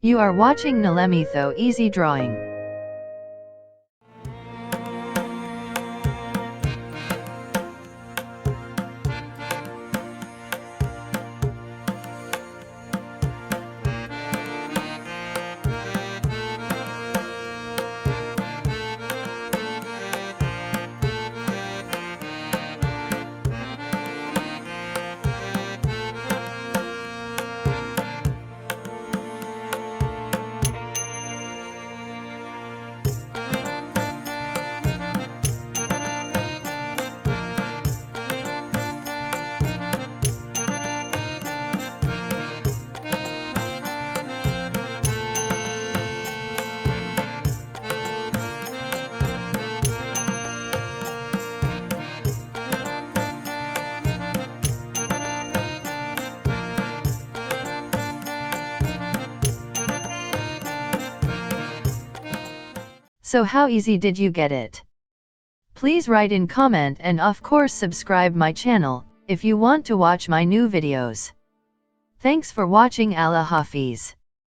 You are watching Nalemitho Easy Drawing. So how easy did you get it? Please write in comment and of course subscribe my channel, if you want to watch my new videos. Thanks for watching. Allah Hafiz.